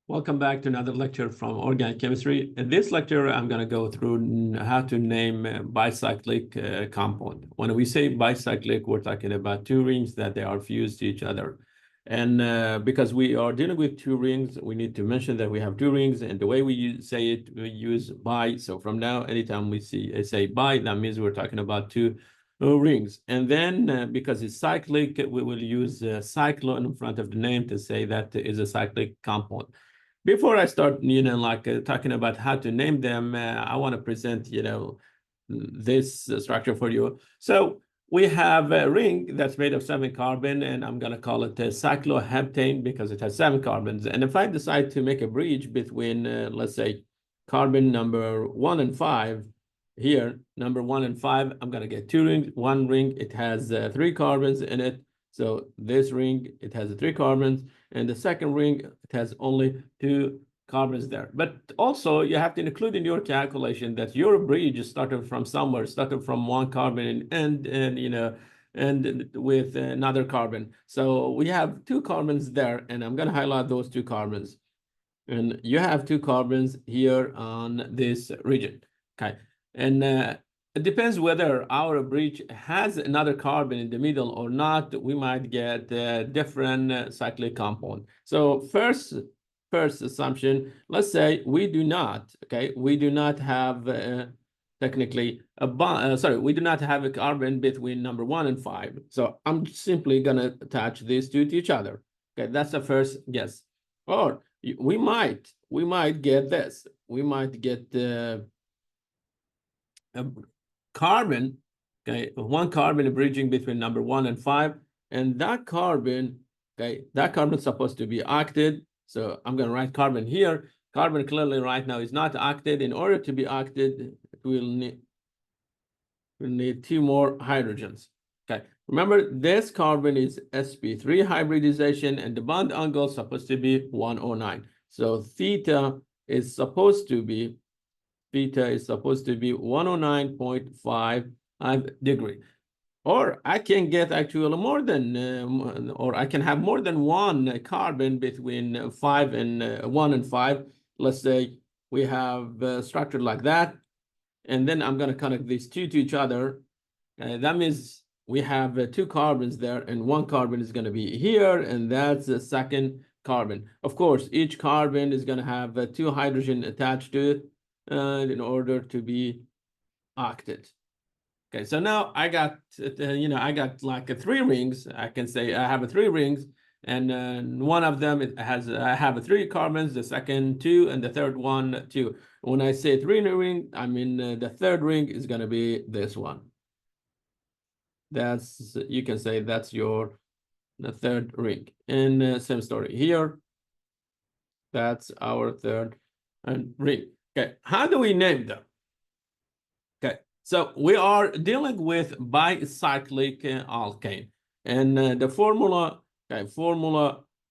Welcome back to another lecture from organic chemistry. In this lecture, I'm going to go through how to name a bicyclic compound. When we say bicyclic, we're talking about two rings that they are fused to each other. And because we are dealing with two rings, we need to mention that we have two rings. And the way we say it, we use bi. So from now, anytime we say bi, that means we're talking about two rings. And then because it's cyclic, we will use cyclo in front of the name to say that is a cyclic compound. Before I start, talking about how to name them, I want to present, this structure for you. So we have a ring that's made of 7 carbon, and I'm going to call it a cycloheptane because it has 7 carbons. And if I decide to make a bridge between, let's say, carbon number 1 and 5, here, number 1 and 5, I'm going to get 2 rings. One ring, it has 3 carbons in it. So this ring, it has 3 carbons. And the second ring, it has only 2 carbons there. But also, you have to include in your calculation that your bridge started from somewhere, started from 1 carbon and with another carbon. So we have 2 carbons there, and I'm going to highlight those 2 carbons. And you have 2 carbons here on this region. Okay. And it depends whether our bridge has another carbon in the middle or not. We might get a different cyclic compound. So first assumption, let's say we do not, okay, we do not have technically a bond, we do not have a carbon between number 1 and 5. So I'm simply gonna attach these two to each other. Okay, that's the first guess. Or we might get this. We might get a carbon, okay, 1 carbon bridging between number 1 and 5, and that carbon, okay, that carbon is supposed to be octet. So I'm going to write carbon here. Carbon clearly right now is not octet. In order to be octet, we'll need 2 more hydrogens. Okay, remember this carbon is sp3 hybridization, and the bond angle is supposed to be 109. So theta is supposed to be 109.5 degree. Or I can get actually more than, or I can have more than 1 carbon between 5 and 1 and 5. Let's say we have structured like that. And then I'm going to connect these two to each other. That means we have 2 carbons there, and 1 carbon is going to be here, and that's the second carbon. Of course, each carbon is going to have 2 hydrogen attached to it in order to be octet. Okay, so now I got, I got like 3 rings. I can say I have 3 rings, and one of them I have 3 carbons, the second 2, and the third one 2. When I say 3 ring, I mean the third ring is going to be this one. That's, you can say that's the third ring. And same story here. That's our third ring. Okay, how do we name them? Okay, so we are dealing with bicyclic alkane, and the formula, okay,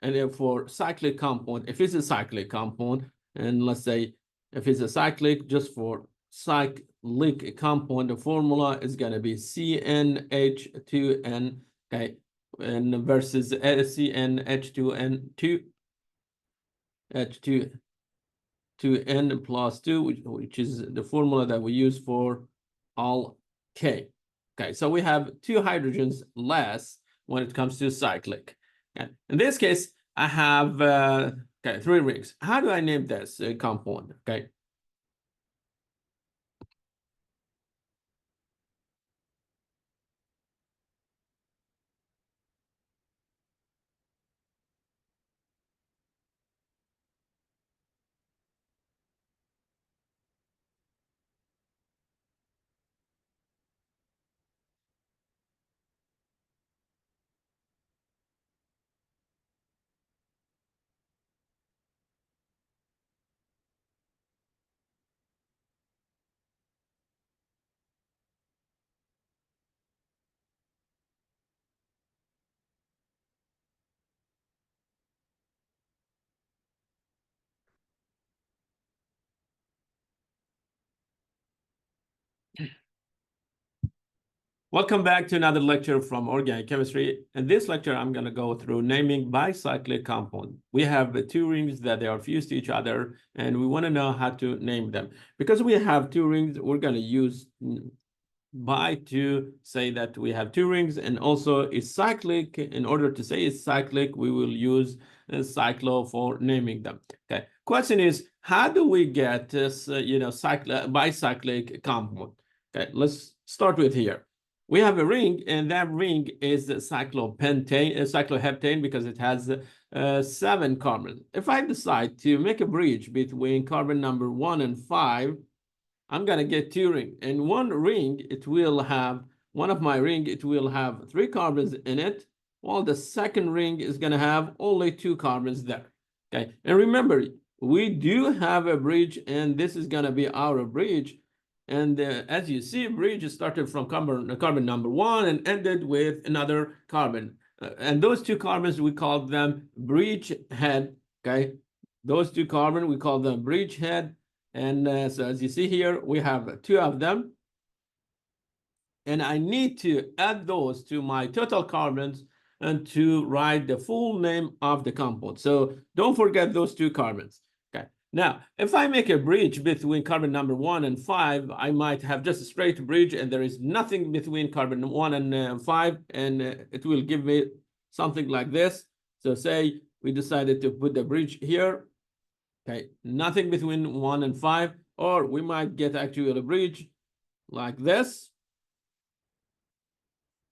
and for cyclic compound, if it's a cyclic compound, and let's say if it's a cyclic, just for cyclic compound, the formula is going to be CnH2n, okay, and versus CnH2n2 H2 to n plus 2, which is the formula that we use for all K. Okay, so we have 2 hydrogens less when it comes to cyclic. And in this case, I have 3 rings. How do I name this compound? Okay. Welcome back to another lecture from organic chemistry. In this lecture, I'm going to go through naming bicyclic compound. We have two rings that they are fused to each other, and we want to know how to name them. Because we have two rings, we're going to use bi to say that we have two rings, and also it's cyclic. In order to say it's cyclic, we will use cyclo for naming them. Okay. Question is, how do we get this, bicyclic compound? Okay, let's start with here. We have a ring, and that ring is cycloheptane because it has 7 carbons. If I decide to make a bridge between carbon number 1 and 5, I'm going to get 2 rings. And one ring, one of my ring, it will have 3 carbons in it, while the second ring is going to have only 2 carbons there. Okay, and remember, we do have a bridge, and this is going to be our bridge. And as you see, bridge started from carbon number 1 and ended with another carbon. And those 2 carbons, we call them bridge head. Okay, those 2 carbon, we call them bridge head. And so as you see here, we have 2 of them. And I need to add those to my total carbons and to write the full name of the compound. So don't forget those 2 carbons. Okay. Now, if I make a bridge between carbon number 1 and 5, I might have just a straight bridge, and there is nothing between carbon 1 and 5, and it will give me something like this. So say we decided to put the bridge here. Okay, nothing between 1 and 5, or we might get actually a bridge like this.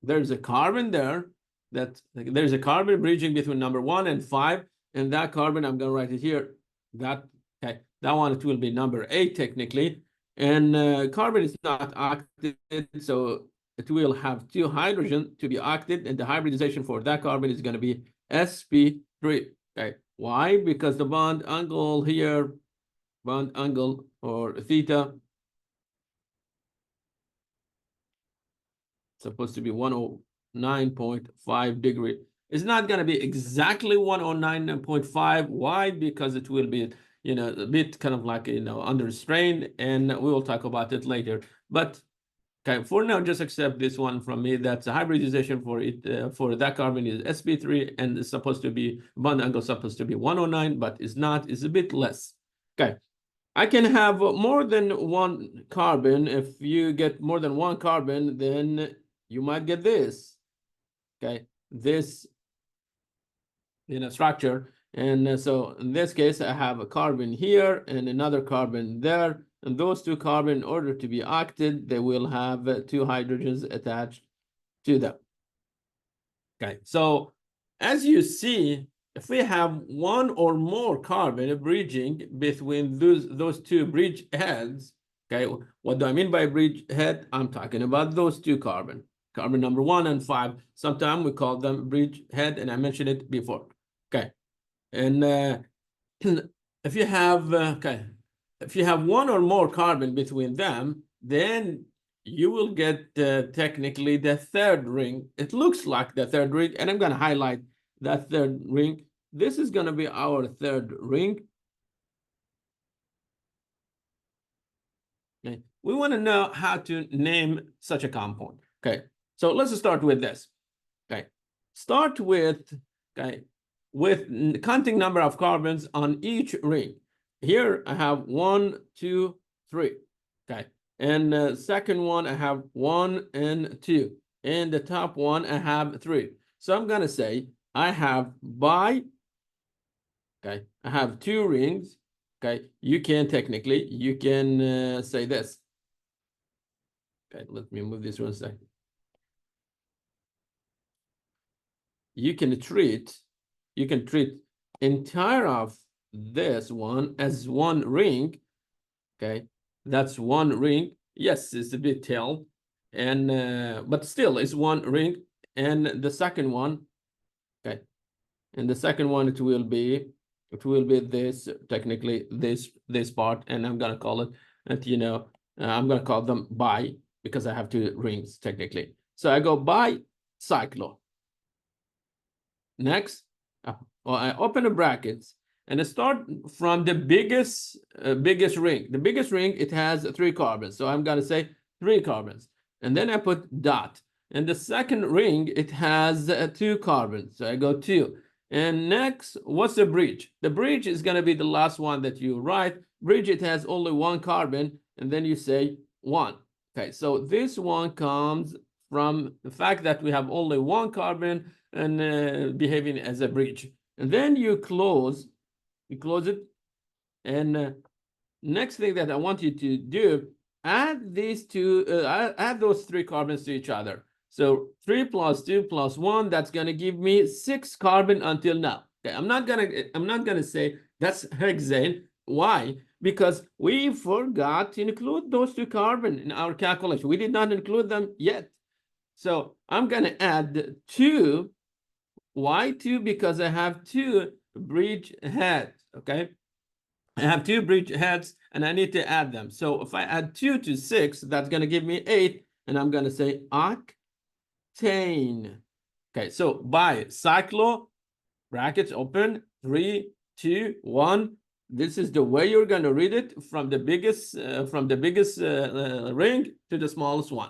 There's a carbon there. There's a carbon bridging between number 1 and 5, and that carbon, I'm going to write it here. That one, it will be number 8 technically, and carbon is not acted, so it will have 2 hydrogen to be acted, and the hybridization for that carbon is going to be sp3. Okay, why? Because the bond angle here, bond angle or theta, supposed to be 109.5 degree. It's not going to be exactly 109.5. Why? Because it will be, a bit kind of like, under strain, and we will talk about it later. But okay, for now, just accept this one from me. That's a hybridization for it, for that carbon is sp3, and it's supposed to be, bond angle supposed to be 109, but it's not, it's a bit less. Okay. I can have more than 1 carbon. If you get more than 1 carbon, then you might get this. Okay, this structure. And so in this case, I have a carbon here and another carbon there. And those 2 carbon, in order to be acted, they will have 2 hydrogens attached to them. Okay, so as you see, if we have 1 or more carbon bridging between those 2 bridge heads, okay, what do I mean by bridge head? I'm talking about those 2 carbon number 1 and 5. Sometimes we call them bridge head, and I mentioned it before. Okay, and if you have 1 or more carbon between them, then you will get technically the 3rd ring. It looks like the 3rd ring, and I'm going to highlight that 3rd ring. This is going to be our 3rd ring. Okay. We want to know how to name such a compound. Okay, so let's start with this. Okay, start with counting number of carbons on each ring. Here I have 1, 2, 3. Okay, and second one I have 1 and 2, and the top one I have 3. So I'm gonna say I have bi. Okay, I have 2 rings. Okay, you can say this. Okay, let me move this one second. You can treat entire of this one as 1 ring. Okay, that's 1 ring. Yes, it's a bit tailed, and but still it's 1 ring. And the second one, okay, and the second one, it will be this, technically this part, and I'm gonna call it, and I'm gonna call them bi, because I have 2 rings technically. So I go bi cyclo. Next, I open the brackets, and I start from the biggest ring. The biggest ring, it has 3 carbons, so I'm gonna say 3 carbons, and then I put dot. And the second ring, it has 2 carbons. So I go 2. And next, what's the bridge? The bridge is going to be the last one that you write. Bridge, it has only 1 carbon, and then you say 1. Okay, so this one comes from the fact that we have only 1 carbon and behaving as a bridge. And then you close it. And next thing that I want you to do, add these two, add those 3 carbons to each other. So 3 plus 2 plus 1, that's going to give me 6 carbon until now. Okay, I'm not gonna say that's hexane. Why? Because we forgot to include those 2 carbon in our calculation. We did not include them yet. So I'm gonna add 2. Why 2? Because I have 2 bridge heads. Okay, I have 2 bridge heads and I need to add them. So if I add 2 to 6, that's going to give me 8. And I'm going to say octane. Okay, so by cyclo, brackets open, 3, 2, 1. This is the way you're going to read it from the biggest ring to the smallest one.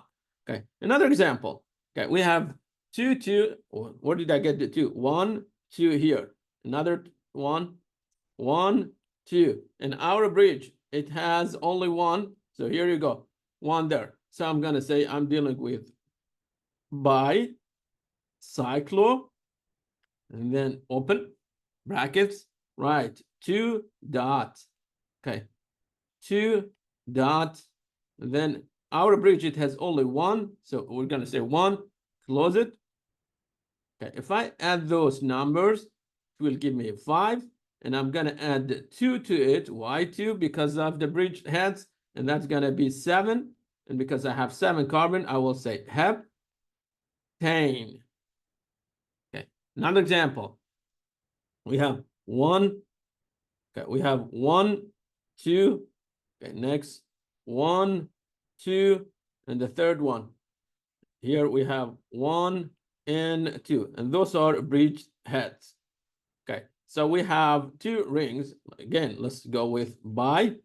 Okay, another example. Okay, we have 2, 2. Where did I get the 2? 1, 2 here. Another 1, 1, 2. And our bridge, it has only 1. So here you go, 1 there. So I'm going to say I'm dealing with by cyclo, and then open brackets, right, 2 dots. Okay, 2 dots. And then our bridge, it has only 1. So we're going to say 1, close it. Okay, if I add those numbers, it will give me 5. And I'm going to add 2 to it. Why 2? Because of the bridge heads. And that's going to be 7. And because I have 7 carbon, I will say heptane. Okay, another example. We have 1. Okay, we have 1, 2. Okay, next 1, 2. And the third one. Here we have 1 and 2. And those are bridge heads. Okay. So we have 2 rings. Again, let's go with by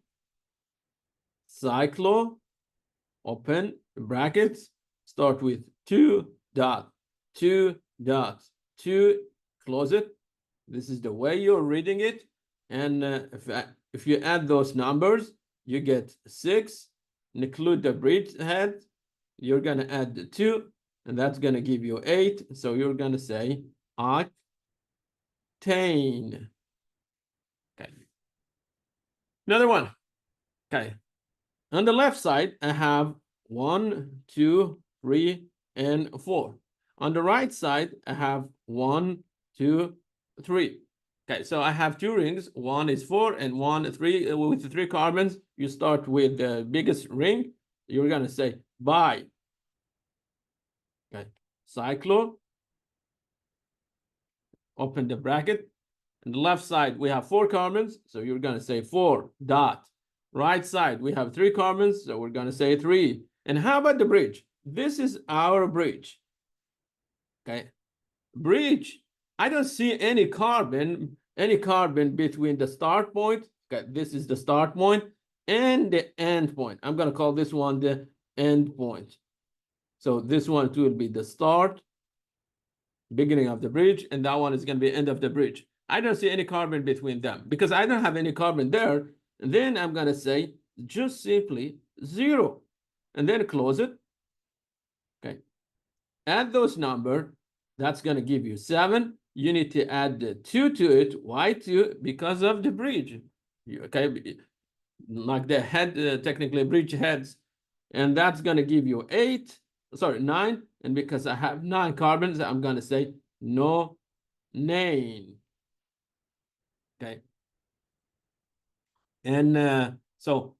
cyclo, open brackets, start with 2 dot, 2 dots, 2, close it. This is the way you're reading it. And if you add those numbers, you get 6, include the bridge head, you're going to add the 2, and that's going to give you 8. So you're going to say octane. Okay. Another one. Okay. On the left side, I have 1, 2, 3, and 4. On the right side, I have 1, 2, 3. Okay, so I have 2 rings. 1 is 4 and 1, 3 with 3 carbons. You start with the biggest ring. You're going to say by. Okay, cyclo. Open the bracket. On the left side, we have 4 carbons. So you're going to say 4 dot. Right side, we have 3 carbons. So we're going to say 3. And how about the bridge? This is our bridge. Okay, bridge. I don't see any carbon between the start point. Okay, this is the start point and the end point. I'm going to call this one the end point. So this one will be the start, beginning of the bridge, and that one is going to be end of the bridge. I don't see any carbon between them because I don't have any carbon there. And then I'm going to say just simply 0 and then close it. Okay, add those numbers. That's going to give you 7. You need to add the 2 to it. Why 2? Because of the bridge. Okay, like the head, technically bridge heads. And that's going to give you 9. And because I have 9 carbons, I'm going to say no name. Okay. And so,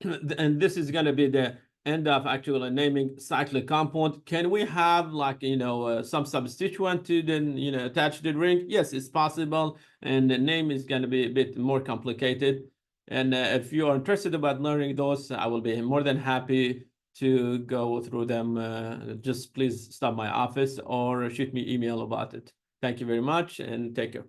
and this is going to be the end of actually naming cyclic compound. Can we have like, some substituent to then, attach to the ring? Yes, it's possible. And the name is going to be a bit more complicated. And if you are interested about learning those, I will be more than happy to go through them. Just please stop my office or shoot me email about it. Thank you very much and take care.